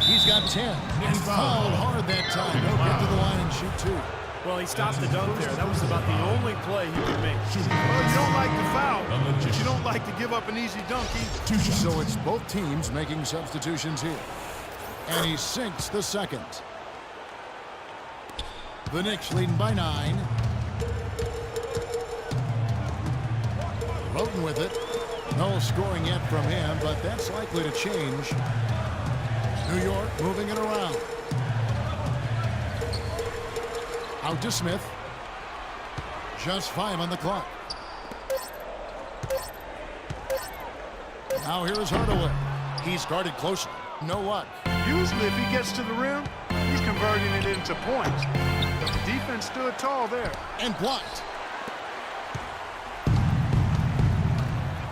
He's got 10. He fouled hard that time. He'll get to the line and shoot 2. Well, he stopped the dunk there. That was about the only play he could make. Well, you don't like to foul, but you don't like to give up an easy dunk either. So it's both teams making substitutions here. And he sinks the second. The Knicks leading by 9. Roten with it. No scoring yet from him, but that's likely to change. New York moving it around. Out to Smith. Just 5 on the clock. Now here is Hardaway. He's guarded closely. No luck. Usually if he gets to the rim, he's converting it into points. But the defense stood tall there. And blocked.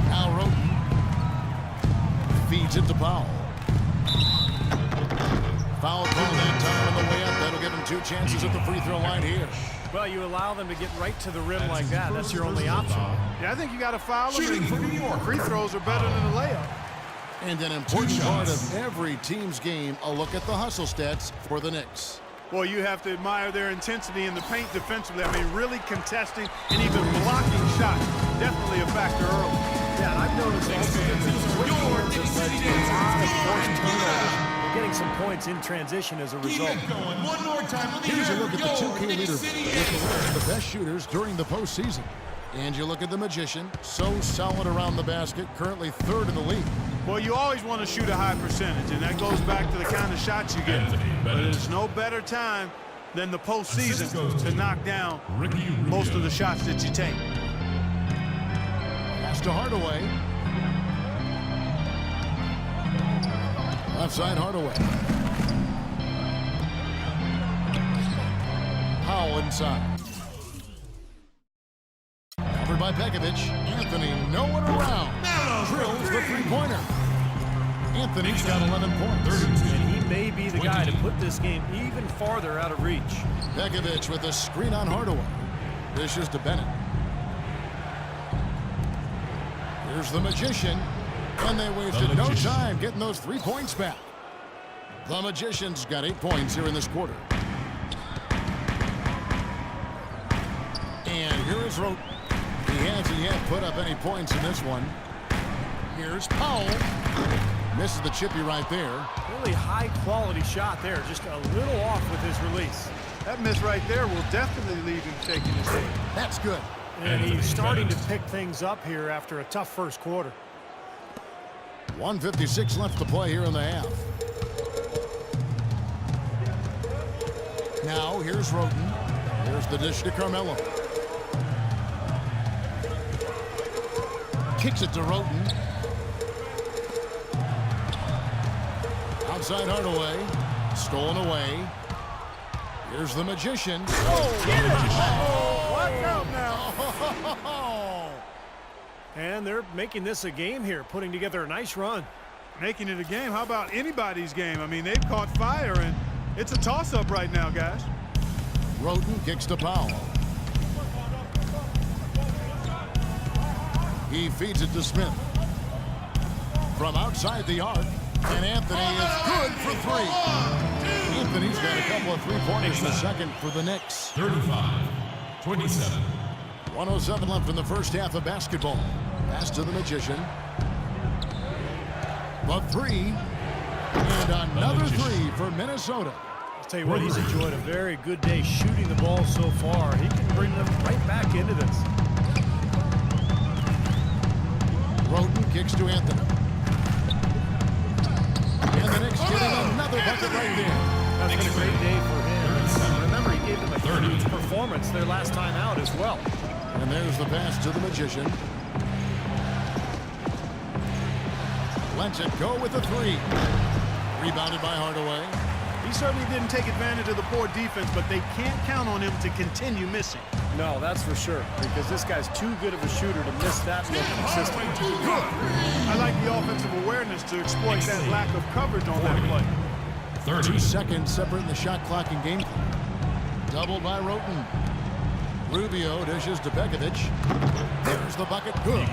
Now Roten feeds it to Powell. Foul call that time on the way up. That'll give him 2 chances at the free throw line here. Well, you allow them to get right to the rim like that. That's your only option. Yeah, I think you got to foul him. Free throws are better than a layup. And an important part of every team's game, a look at the hustle stats for the Knicks. Well, you have to admire their intensity in the paint defensively. I mean, really contesting and even blocking shots. Definitely a factor early. Yeah, and I've noticed also that these quick forwards have led to a lot of forced turnovers. They're getting some points in transition as a result. Here's a look at the 2K leaderboard with the best shooters during the postseason. And you look at the Magician, so solid around the basket, currently 3rd in the league. Well, you always want to shoot a high percentage, and that goes back to the kind of shots you get. But there's no better time than the postseason to knock down most of the shots that you take. Pass to Hardaway. Left side, Hardaway. Powell inside. Covered by Pekovic. Anthony nowhere around. Drills the three-pointer. Anthony's got 11 points. And he may be the guy to put this game even farther out of reach. Pekovic with a screen on Hardaway. Dishes to Bennett. Here's the Magician. And they wasted no time getting those 3 points back. The Magician's got 8 points here in this quarter. And here is Roten. He hasn't yet put up any points in this one. Here's Powell. Misses the chippy right there. Really high-quality shot there. Just a little off with his release. That miss right there will definitely leave him shaking his head. That's good. And he's starting to pick things up here after a tough first quarter. 1:56 left to play here in the half. Now here's Roten. Here's the dish to Carmelo. Kicks it to Roten. Outside Hardaway. Stolen away. Here's the Magician. Oh, get it! Oh, watch out now. And they're making this a game here, putting together a nice run. Making it a game? How about anybody's game? I mean, they've caught fire, and it's a toss-up right now, guys. Roten kicks to Powell. He feeds it to Smith. From outside the arc, and Anthony is good for 3. Anthony's got a couple of 3-pointers in the second for the Knicks. 35-27. 1:07 left in the first half of basketball. Pass to the Magician. The 3. And another 3 for Minnesota. I'll tell you what, he's enjoyed a very good day shooting the ball so far. He can bring them right back into this. Roten kicks to Anthony. And the Knicks getting another bucket right there. That's been a great day for him. Remember, he gave them a huge performance their last time out as well. And there's the pass to the Magician. Lets it go with the 3. Rebounded by Hardaway. He certainly didn't take advantage of the poor defense, but they can't count on him to continue missing. No, that's for sure, because this guy's too good of a shooter to miss that look consistently. Good. I like the offensive awareness to exploit that lack of coverage on that play. 2 seconds separating the shot clock and game clock. Doubled by Roten. Rubio dishes to Pekovic. There's the bucket. Good.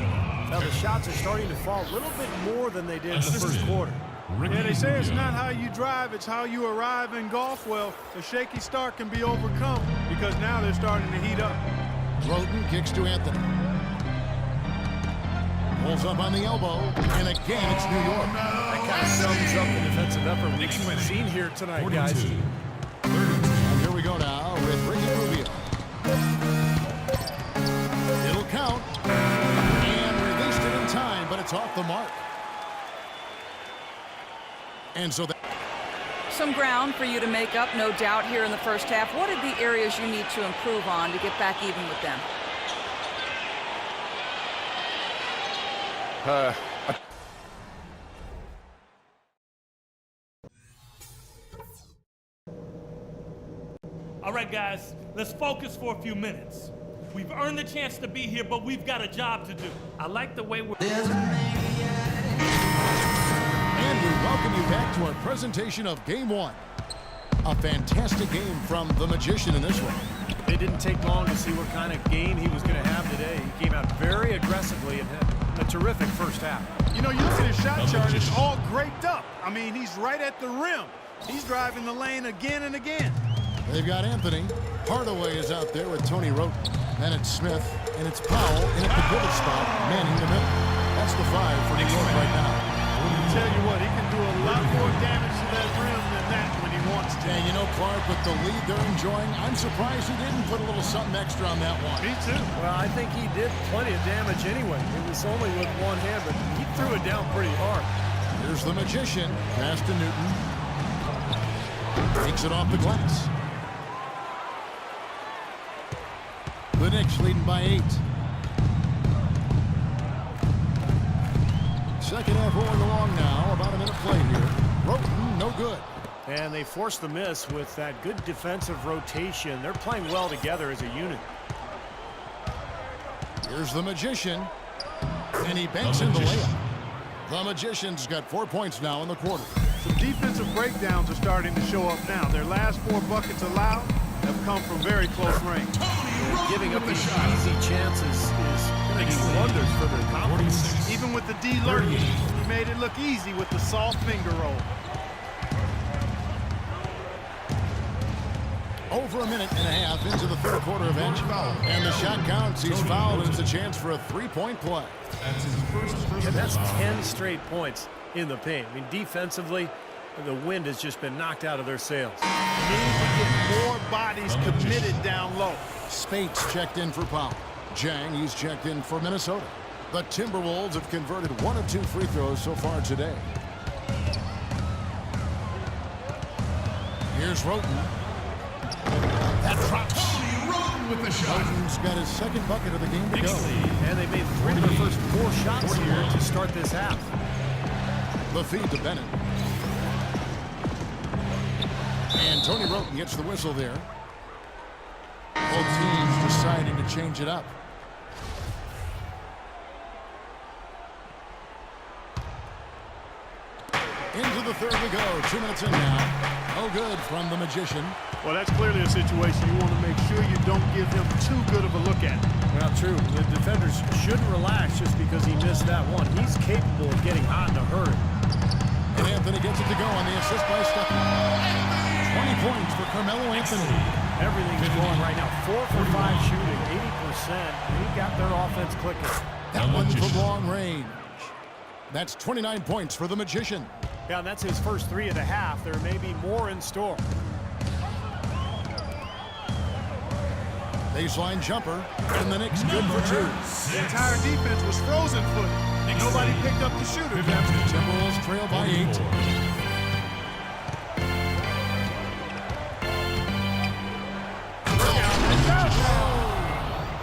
Now the shots are starting to fall a little bit more than they did in the first quarter. Yeah, they say it's not how you drive, it's how you arrive in golf. Well, a shaky start can be overcome because now they're starting to heat up. Roten kicks to Anthony. Pulls up on the elbow, and again it's New York. That kind of sums up the defensive effort we've seen here tonight, guys. And here we go now with Ricky Rubio. It'll count. And released it in time, but it's off the mark. And so some ground for you to make up, no doubt, here in the first half. What are the areas you need to improve on to get back even with them? All right, guys, let's focus for a few minutes. We've earned the chance to be here, but we've got a job to do. I like the way we're... And we welcome you back to our presentation of Game 1. A fantastic game from the Magician in this one. It didn't take long to see what kind of game he was going to have today. He came out very aggressively and had a terrific first half. You know, you look at his shot chart, it's all graped up. I mean, he's right at the rim. He's driving the lane again and again. They've got Anthony. Hardaway is out there with Tony Roten. Then it's Smith, and it's Powell in at the pivot spot, manning the middle. That's the 5 for New York right now. I tell you what, he can do a lot more damage to that rim than that when he wants to. And you know, Clark, with the lead they're enjoying, I'm surprised he didn't put a little something extra on that one. Me too. Well, I think he did plenty of damage anyway. It was only with one hand, but he threw it down pretty hard. Here's the Magician, pass to Newton. Takes it off the glass. The Knicks leading by 8. Second half rolling along now. About a minute play here. Roten, no good. And they forced the miss with that good defensive rotation. They're playing well together as a unit. Here's the Magician. And he banks in the layup. The Magician's got 4 points now in the quarter. Some defensive breakdowns are starting to show up now. Their last 4 buckets allowed have come from very close range. Giving up these easy chances is making wonders for their confidence. Even with the D lurking, he made it look easy with the soft finger roll. Over a minute and a half into the third quarter of action. And the shot counts. He's fouled, and it's a chance for a 3-point play. And that's 10 straight points in the paint. I mean, defensively, the wind has just been knocked out of their sails. Need to get more bodies committed down low. Spates checked in for Powell. Jang, he's checked in for Minnesota. The Timberwolves have converted 1 of 2 free throws so far today. Here's Roten. That drops. With the shot. Roten's got his second bucket of the game to go. And they made 3 of the first 4 shots here to start this half. The feed to Bennett. And Tony Roten gets the whistle there. Both teams deciding to change it up. Into the third we go. 2 minutes in now. No good from the Magician. Well, that's clearly a situation you want to make sure you don't give him too good of a look at. Well, true. The defenders shouldn't relax just because he missed that one. He's capable of getting hot in a hurry. And Anthony gets it to go on the assist by Stuckey. 20 points for Carmelo Anthony. Everything's going right now. 4 for 5 shooting, 80%. He got their offense clicking. That one from long range. That's 29 points for the Magician. Yeah, and that's his first 3 of the half. There may be more in store. Baseline jumper, and the Knicks good for 2. The entire defense was frozen footed. Nobody picked up the shooter. The Timberwolves trail by 8.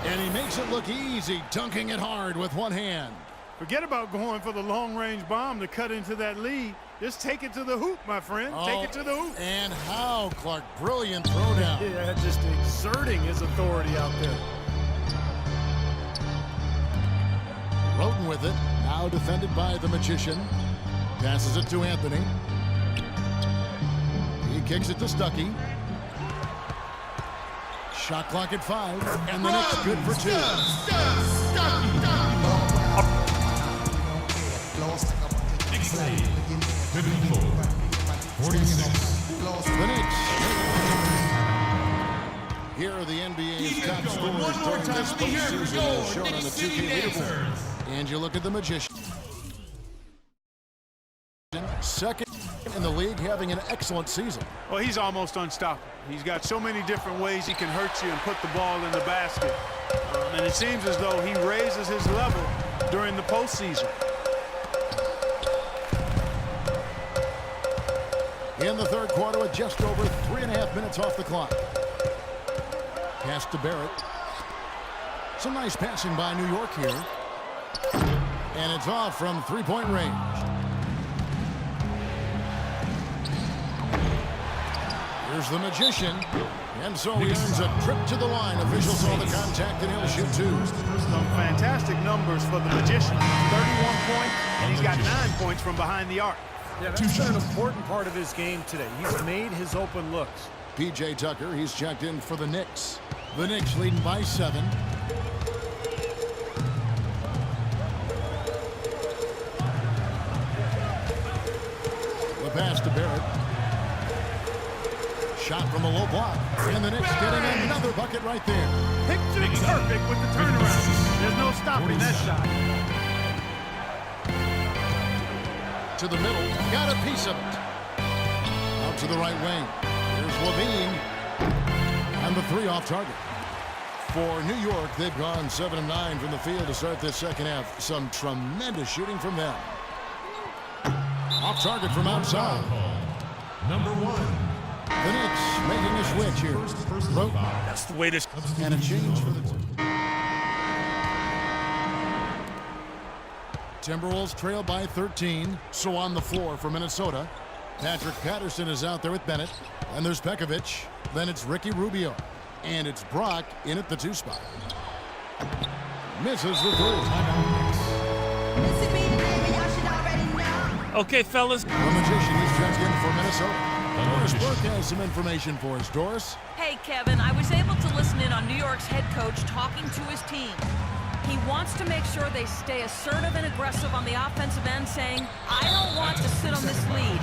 And he makes it look easy, dunking it hard with one hand. Forget about going for the long-range bomb to cut into that lead. Just take it to the hoop, my friend. Take it to the hoop. And how, Clark? Brilliant throwdown. Yeah, just exerting his authority out there. Roten with it. Now defended by the Magician. Passes it to Anthony. He kicks it to Stuckey. Shot clock at 5. And the Knicks good for 2. 54. 46. The Knicks. Here are the NBA's top scorers during this postseason as shown on the 2K leaderboard. And you look at the Magician. Second in the league, having an excellent season. Well, he's almost unstoppable. He's got so many different ways he can hurt you and put the ball in the basket. And it seems as though he raises his level during the postseason. In the third quarter with just over 3.5 minutes off the clock. Pass to Barrett. Some nice passing by New York here. And it's off from three-point range. Here's the Magician. And so he earns a trip to the line. Officials saw the contact and he'll shoot two. Some fantastic numbers for the Magician. 31 points, and he's got 9 points from behind the arc. Yeah, that's been an important part of his game today. He's made his open looks. P.J. Tucker, he's checked in for the Knicks. The Knicks leading by 7. The pass to Barrett. Shot from a low block. And the Knicks getting another bucket right there. Picture perfect with the turnaround. There's no stopping that shot. To the middle. Got a piece of it. Out to the right wing. Here's Levine. And the three off target. For New York, they've gone 7 of 9 from the field to start this second half. Some tremendous shooting from them. Off target from outside. Number 1. The Knicks making a switch here. Rote. That's the way this... And a change for the Timberwolves trail by 13. So on the floor for Minnesota. Patrick Patterson is out there with Bennett. And there's Pekovic. Then it's Ricky Rubio. And it's Brock in at the 2 spot. Misses the 3. Okay, fellas. The Magician is checked in for Minnesota. Doris Burke has some information for us. Doris? Hey, Kevin, I was able to listen in on New York's head coach talking to his team. He wants to make sure they stay assertive and aggressive on the offensive end, saying, I don't want to sit on this lead.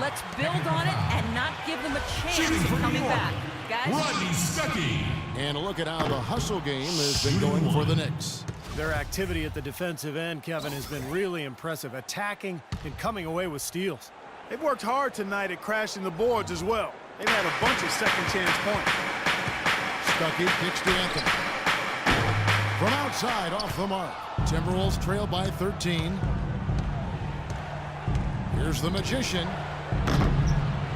Let's build on it and not give them a chance of coming back. Guys? Rodney Stuckey. And a look at how the hustle game has been going for the Knicks. Their activity at the defensive end, Kevin, has been really impressive, attacking and coming away with steals. They've worked hard tonight at crashing the boards as well. They've had a bunch of second-chance points. Stuckey kicks to Anthony. From outside, off the mark. Timberwolves trail by 13. Here's the Magician.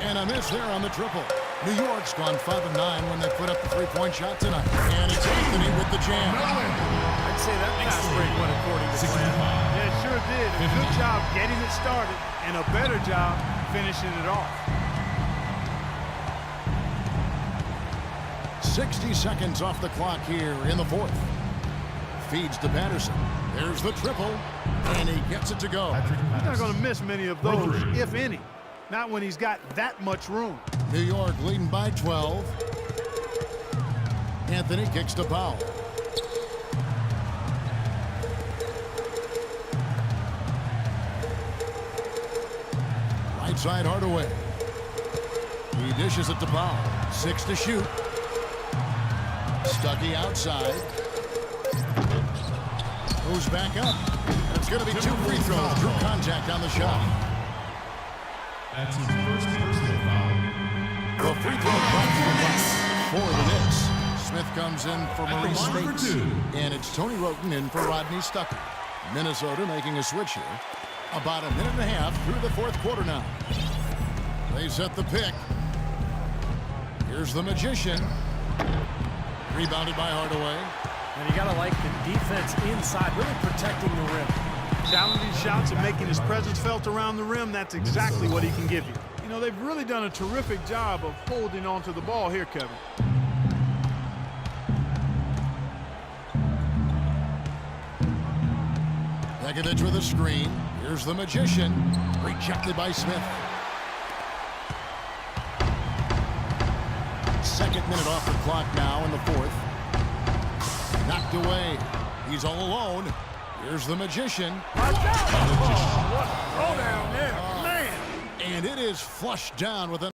And a miss there on the triple. New York's gone 5 of 9 when they put up the three-point shot tonight. And it's Anthony with the jam. I'd say that fast break went according to plan. Yeah, it sure did. A good job getting it started and a better job finishing it off. 60 seconds off the clock here in the fourth. Feeds to Patterson. There's the triple. And he gets it to go. He's not going to miss many of those, if any. Not when he's got that much room. New York leading by 12. Anthony kicks to Powell. Right side Hardaway. He dishes it to Powell. 6 to shoot. Stuckey outside. Moves back up. It's going to be 2 free throws. Drew contact on the shot. That's his first personal foul. The free throw comes for the Knicks. Smith comes in for Maurice States. And it's Tony Roten in for Rodney Stuckey. Minnesota making a switch here. About a minute and a half through the fourth quarter now. They set the pick. Here's the Magician. Rebounded by Hardaway. And you got to like the defense inside, really protecting the rim. Challenging shots and making his presence felt around the rim, that's exactly what he can give you. You know, they've really done a terrific job of holding onto the ball here, Kevin. Pekovic with a screen. Here's the Magician. Rejected by Smith. Second minute off the clock now in the fourth. Knocked away. He's all alone. Here's the Magician. Watch out! Oh, what a throw down there. Man, And it is flushed down with an